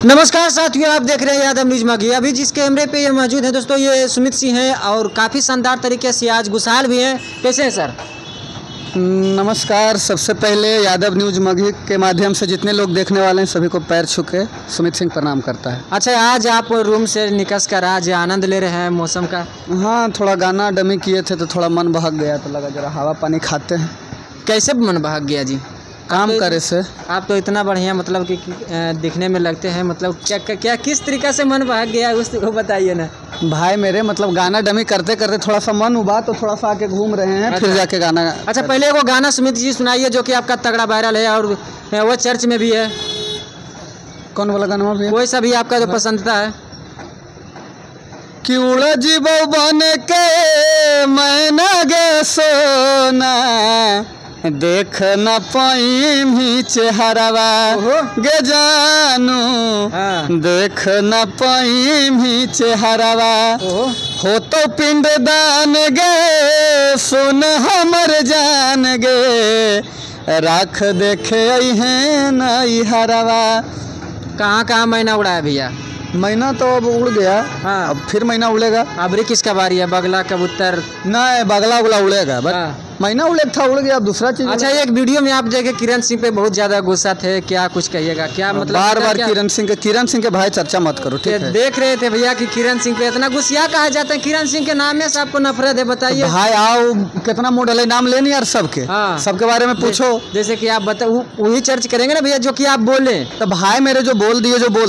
नमस्कार साथियों, आप देख रहे हैं यादव न्यूज मगी। अभी जिस कैमरे पे ये मौजूद है दोस्तों, ये सुमित सिंह हैं और काफ़ी शानदार तरीके से आज गुसाल भी हैं। कैसे हैं सर? नमस्कार। सबसे पहले यादव न्यूज मगी के माध्यम से जितने लोग देखने वाले हैं सभी को पैर छू के सुमित सिंह प्रणाम करता है। अच्छा, आज आप रूम से निकस कर आज आनंद ले रहे हैं मौसम का? हाँ, थोड़ा गाना डमी किए थे तो थोड़ा मन बहक गया, तो लगा जरा हवा पानी खाते हैं। कैसे मन बहक गया जी? काम करे से। आप तो इतना बढ़िया मतलब कि दिखने में लगते हैं, मतलब क्या किस तरीक़ा से मन बहक गया उसको बताइए ना। भाई मेरे मतलब गाना डमी करते करते थोड़ा सा मन उबा तो थोड़ा सा आके घूम रहे हैं। अच्छा। फिर जाके गाना। अच्छा, पहले वो गाना सुमित जी सुनाइए जो कि आपका तगड़ा वायरल है और वो चर्च में भी है। कौन वाला गाना भी है? कोई सा भी आपका जो पसंदीदा है। कि उड़ जीवो बन के मैना गे सोना, देख न पाई चेहरावा गे जानू, देख न पाई चेहरावा हो तो पिंड दान गे सुन हमर जान गे, राख देखे हैं नई हरावा। कहाँ मैना उड़ाया भैया? मैना तो अब उड़ गया। हाँ, अब फिर मैना उड़ेगा। अबरी किसका बारी है? बगला, कबूतर? नहीं, बगला उगला उड़ेगा। बस मैना उड़े था, उड़ गया। अब दूसरा चीज। अच्छा, एक वीडियो में आप देखे किरण सिंह पे बहुत ज्यादा गुस्सा थे, क्या कुछ कहिएगा? क्या मतलब बार बार किरण सिंह के भाई चर्चा मत करो, ठीक है? देख रहे थे भैया कि किरण सिंह पे इतना गुस्सा कहा जाता है? किरण सिंह के नाम में से आपको नफरत है? बताइए भाई। आओ, कितना मॉडल है, नाम लेनी यार सबके। हाँ, सबके बारे में पूछो। जैसे कि आप बताओ, वही चर्च करेंगे ना भैया जो कि आप बोले। तो भाई मेरे जो बोल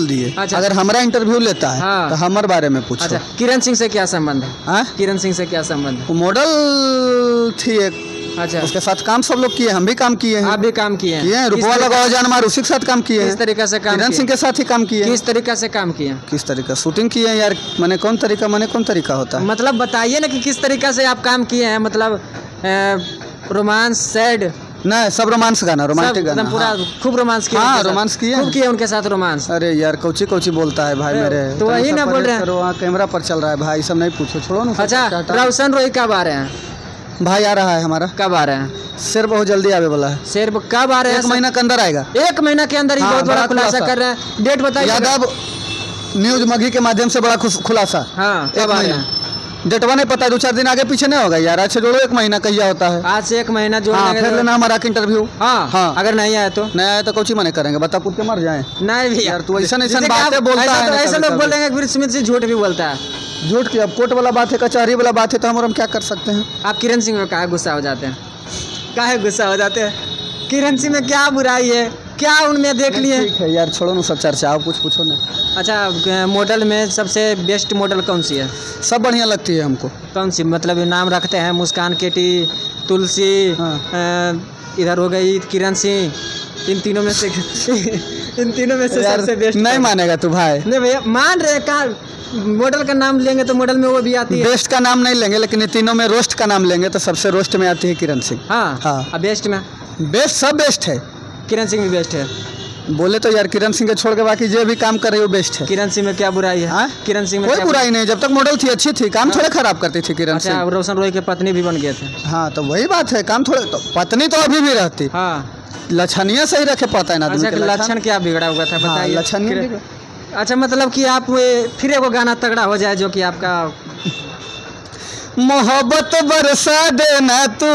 दिए। अच्छा। अगर हमारा इंटरव्यू लेता है। हाँ। तो हमारे बारे में पूछो। अच्छा, किरण सिंह से क्या संबंध है? हाँ? किरण सिंह से क्या संबंध है? मॉडल थी एक। अच्छा, उसके साथ काम सब लोग किए, हम भी काम किए हैं। आप भी काम किए हैं? रुपया लगाओ जान मार, उसी के साथ काम किए हैं। किस तरीके से काम? किरण सिंह के साथ ही काम किए। किस तरीके से काम किए? किस तरीका शूटिंग किए यार? मैंने कौन तरीका होता है? मतलब बताइए ना कि किस तरीके से आप काम किए हैं। मतलब रोमांस, सैड? नहीं, सब रोमांस गाना, रोमांटिक गाना। पूरा हाँ। खूब रोमांस किया? हाँ, रोमांस किए। खूब किए उनके साथ रोमांस? अरे यार, कौची बोलता है भाई मेरे। तो वही ना बोल रहे हैं। वहाँ कैमरा पर चल रहा है भाई, सब नहीं पूछो, छोड़ो ना। अच्छा, रोशन रोही कब आ रहे हैं? भाई आ रहा है हमारा। कब आ रहे हैं? शेर बहुत जल्दी आवे वाला है। शेर कब आ रहे हैं? 1 महीना के अंदर आएगा। 1 महीना के अंदर ही? हाँ, बहुत बड़ा खुलासा कर रहे हैं। डेट बताइए। यादव न्यूज मगी के माध्यम से बड़ा खुलासा। हाँ, कब आ रहे हैं? डेटवा नहीं पता, 2-4 दिन आगे पीछे नहीं होगा यार। आज से जोड़ो, 1 महीना कहिया होता है। आज से 1 महीना जोड़ लेंगे। फिर लेना हमारा इंटरव्यू। हाँ, अगर नहीं आया तो? नहीं आया तो कौची मने करेंगे? बता, कुत्ते मर जाए। नहीं भैया, यार तू ऐसा बातें बोलता है। ऐसा लोग बोलेंगे फिर सुमित सिंह झूठ भी बोलता है। झूठ की अब कोर्ट वाला बात है, कचहरी वाला बात है, तो हम क्या कर सकते हैं? आप किरण सिंह में काहे गुस्सा हो जाते हैं? काहे गुस्सा हो जाते हैं? किरण सिंह में क्या बुराई है? क्या उनमें देख लिए? ठीक है यार, छोड़ो ना सब चर्चा, आप कुछ पूछो ना। अच्छा, मॉडल में सबसे बेस्ट मॉडल कौन सी है? सब बढ़िया लगती है हमको। कौन सी? मतलब नाम रखते हैं मुस्कान, केटी, तुलसी। हाँ। इधर हो गई किरण सिंह। इन तीनों में से सबसे बेस्ट नहीं मानेगा तू भाई? नहीं भैया, मान रहे। का मॉडल का नाम लेंगे तो मॉडल में वो भी आती है। बेस्ट का नाम नहीं लेंगे, लेकिन इन तीनों में रोस्ट का नाम लेंगे तो सबसे रोस्ट में आती है किरण सिंह। हाँ, हाँ। अब बेस्ट में? बेस्ट सब बेस्ट है। किरण सिंह भी बेस्ट है? बोले तो यार, किरण सिंह के छोड़ के बाकी जो भी काम कर रही है वो बेस्ट है। किरण सिंह में क्या बुराई है? हाँ? किरण सिंह में कोई बुराई नहीं, जब तक मॉडल थी अच्छी थी, काम थोड़े खराब करती थी किरण सिंह। अच्छा, रोशन रोही के पत्नी भी बन गए थे। हाँ, तो वही बात है, काम थोड़े तो पत्नी तो अभी भी रहती। हाँ, लक्षणीय सही रखे पता है ना। अच्छा, लक्षण क्या बिगड़ा हुआ था बताइए? लक्षणीय। अच्छा, मतलब कि आप फिर एक गाना तगड़ा हो जाए जो कि आपका मोहब्बत बरसा देना तू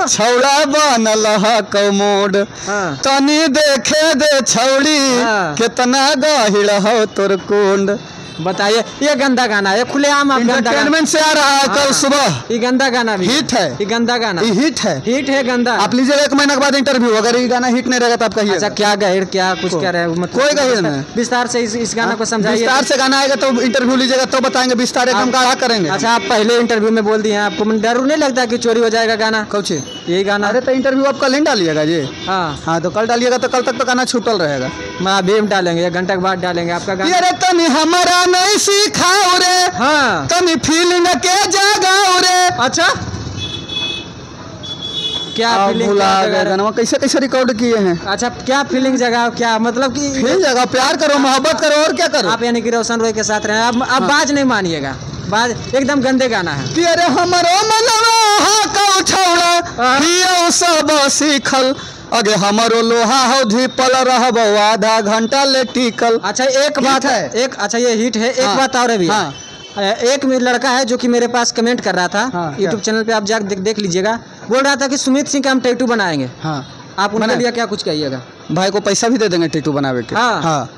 छौड़ा बनल कमोड। हाँ। तनी देखे दे छौड़ी। हाँ। कितना गहिड़ हो तोर कुंड। बताइए, ये गंदा गाना है, खुलेआम आप एंटरटेनमेंट से आ रहा है। हाँ। कल सुबह ये गंदा गाना भी हिट है। ये गंदा गाना हिट है गंदा। आप लीजिए 1 महीना के बाद इंटरव्यू, अगर ये गाना हिट नहीं रहेगा तो आप कहिए। अच्छा, क्या गहिर, क्या कुछ कह रहे हैं? मतलब कोई गहिर नहीं। विस्तार से इस गाना को समझाइए। विस्तार से गाना आएगा तो इंटरव्यू लीजिएगा तो बताएंगे, विस्तार एकदम गाढ़ा करेंगे। अच्छा, आप पहले इंटरव्यू में बोल दिए हैं, आपको डर नहीं लगता कि चोरी हो जाएगा गाना? कौची यही गाना? अरे तो इंटरव्यू आप कल ही डालिएगा जी। हाँ, तो कल डालिएगा तो कल तक तो गाना छूटल रहेगा। मैं अभी डालेंगे, 1 घंटे के बाद डालेंगे आपका गाना। अरे तनी हमारा नहीं सिखाओ रे। हाँ, तनी फीलिंग के जगाओ रे। अच्छा, क्या फीलिंग गाना कैसे रिकॉर्ड किए हैं? अच्छा, क्या फीलिंग जगह? क्या मतलब कि फीलिंग जगह? प्यार करो, मोहब्बत करो, और क्या करो आप? यानी कि रोशन रोही के साथ रहे। अब बाज नहीं मानिएगा, बाज एकदम गंदे गाना है। अरे हमारो मनवा का छौड़ा सब सीखल अगे हमारो लोहा हो धीपल रहब आधा घंटा ले टिकल। अच्छा एक बात है, एक अच्छा ये हिट है। एक बात और है भैया, एक लड़का है जो कि मेरे पास कमेंट कर रहा था यूट्यूब चैनल पे, आप जाकर देख लीजिएगा। बोल रहा था कि सुमित सिंह का हम टैटू बनाएंगे। आप उनके लिए क्या कुछ कहिएगा? भाई को पैसा भी दे देंगे टैटू बनावे के। हाँ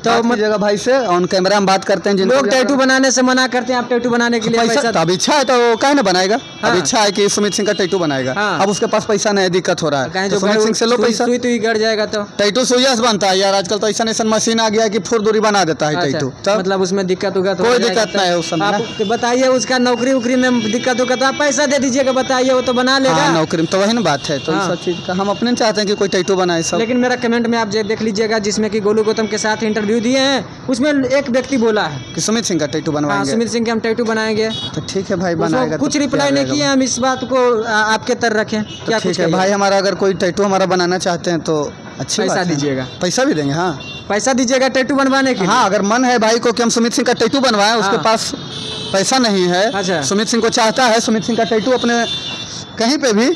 तो जगह भाई से ऑन कैमरा हम बात करते हैं। जिन लोग टैटू बनाने से मना करते हैं, आप टैटू बनाने के लिए पैसा अब इच्छा है तो काहे ना बनाएगा। अब इच्छा है कि सुमित सिंह का टैटू बनाएगा। अब उसके पास पैसा नहीं, दिक्कत हो रहा है, तो सुमित सिंह से लो पैसा। सुई तो गड़ जाएगा तो टैटू सुइया से बनता है यार। आजकल तो ऐसा मशीन आ गया है कि फुर दूरी बना देता है टैटू। मतलब उसमें दिक्कत होगा तो कोई दिक्कत नहीं है उस समय। आप बताइए उसका नौकरी उकरी में दिक्कत होगा तो आप पैसा दे दीजिएगा, बताइए वो तो बना लेगा। नौकरी में तो वही ना बात है। तो इस सब चीज का हम अपने चाहते हैं कि कोई टैटू बनाए सब। लेकिन मेरा कमेंट में आप देख लीजिएगा जिसमें कि गोलू गौतम के साथ इंटरव्यू दिए हैं, उसमें एक व्यक्ति बोला है कि सुमित सिंह का टैटू बनवाएंगे। सुमित सिंह के हम टैटू बनाएंगे। तो ठीक है भाई बनाएगा। कुछ रिप्लाई नहीं किया, हम इस बात को आपके तर रखें। क्या ठीक है भाई, हमारा अगर कोई टैटू हमारा बनाना चाहते हैं तो अच्छी पैसा दीजिएगा। पैसा भी देंगे। हाँ पैसा दीजिएगा टैटू बनवाने के। हाँ अगर मन है भाई को कि हम सुमित सिंह का टैटू बनवाएं, उसके पास पैसा नहीं है। अच्छा। सुमित सिंह को चाहता है, सुमित सिंह का टैटू अपने कहीं पे भी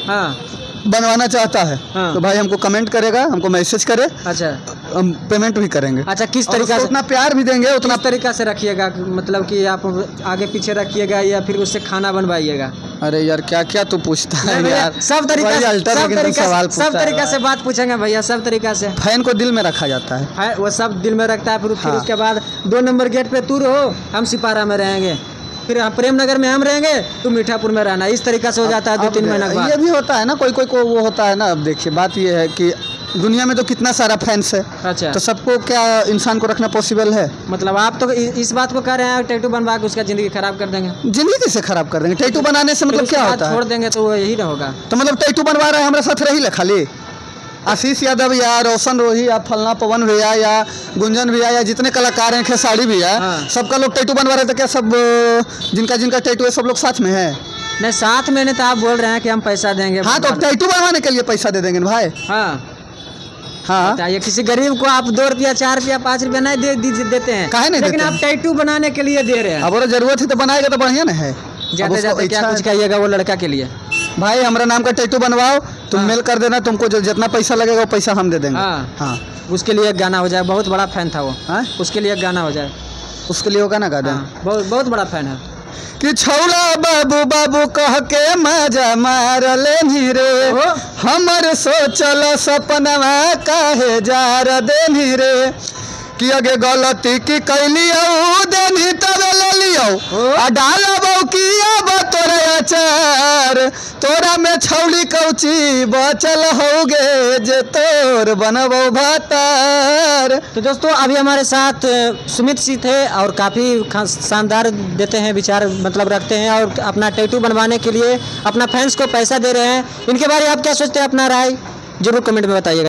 बनवाना चाहता है तो भाई हमको कमेंट करेगा, हमको मैसेज करे। अच्छा हम पेमेंट भी करेंगे। अच्छा किस तरीका से? उतना प्यार भी देंगे, उतना तरीका से रखिएगा, मतलब कि आप आगे पीछे रखिएगा या फिर उससे खाना बनवाइएगा। अरे यार क्या क्या तू पूछता है यार। सब तरीका से बात पूछेंगे भैया, सब तरीका से। फैन को दिल में रखा जाता है, वो सब दिल में रखता है। फिर उसके बाद 2 नंबर गेट पे तू रहो, हम सिपारा में रहेंगे, फिर प्रेम नगर में हम रहेंगे, तू मीठापुर में रहना। इस तरीका से हो जाता है 2-3 महीना के बाद। ये भी होता है ना, कोई कोई को वो होता है ना। अब देखिए बात ये है कि दुनिया में तो कितना सारा फैंस है। अच्छा। तो सबको क्या इंसान को रखना पॉसिबल है? मतलब आप तो इस बात को कह रहे हैं टैटू बनवा के उसका जिंदगी खराब कर देंगे। जिंदगी कैसे खराब कर देंगे? टैटू बनाने से मतलब क्या होता है? छोड़ देंगे तो यही ना होगा। तो मतलब टैटू बनवा रहे हैं हमारे साथ रही खाली आशीष यादव या रोशन रोही या फलना पवन भैया या गुंजन भैया या जितने कलाकार हैं, खेसारी भैया, सबका लोग टैटू बनवा रहे थे क्या? सब जिनका जिनका टैटू है सब लोग साथ में है? नहीं साथ में नहीं, तो आप बोल रहे हैं कि हम पैसा देंगे। हाँ तो टैटू बनवाने के लिए पैसा दे देंगे भाई। हाँ बताइए, किसी गरीब को आप 2 रुपया 4 रुपया 5 रुपया नहीं देते हैं, काहे नहीं? लेकिन आप टैटू बनाने के लिए दे रहे हैं। अब जरूरत है तो बनाएगा तो बढ़िया ना है। जाते जाते क्या कुछ कहिएगा वो लड़का के लिए? भाई हमारा नाम का टैटू बनवाओ, तुम मेल कर देना, तुमको जितना पैसा लगेगा वो पैसा हम दे देंगे। हाँ उसके लिए एक गाना हो जाए, बहुत बड़ा फैन था वो। उसके लिए एक गाना हो जाए, उसके लिए वो गाना गा दें। बहुत बड़ा फैन है कि छौड़ा बाबू बाबू कह के मजा मार लेनी रे, हमर सोचल सपनवा काहे जार देनी रे, कि अगे गलती की कैलियो देनी तब ले लियो आ डालबो किया तोरे अचार, तोरा में छौड़ी कौची बचल होगे जे तोर बनबो भातार। तो दोस्तों अभी हमारे साथ सुमित सिंह थे और काफ़ी शानदार देते हैं विचार, मतलब रखते हैं, और अपना टैटू बनवाने के लिए अपना फैंस को पैसा दे रहे हैं। इनके बारे में आप क्या सोचते हैं? अपना राय जरूर कमेंट में बताइएगा।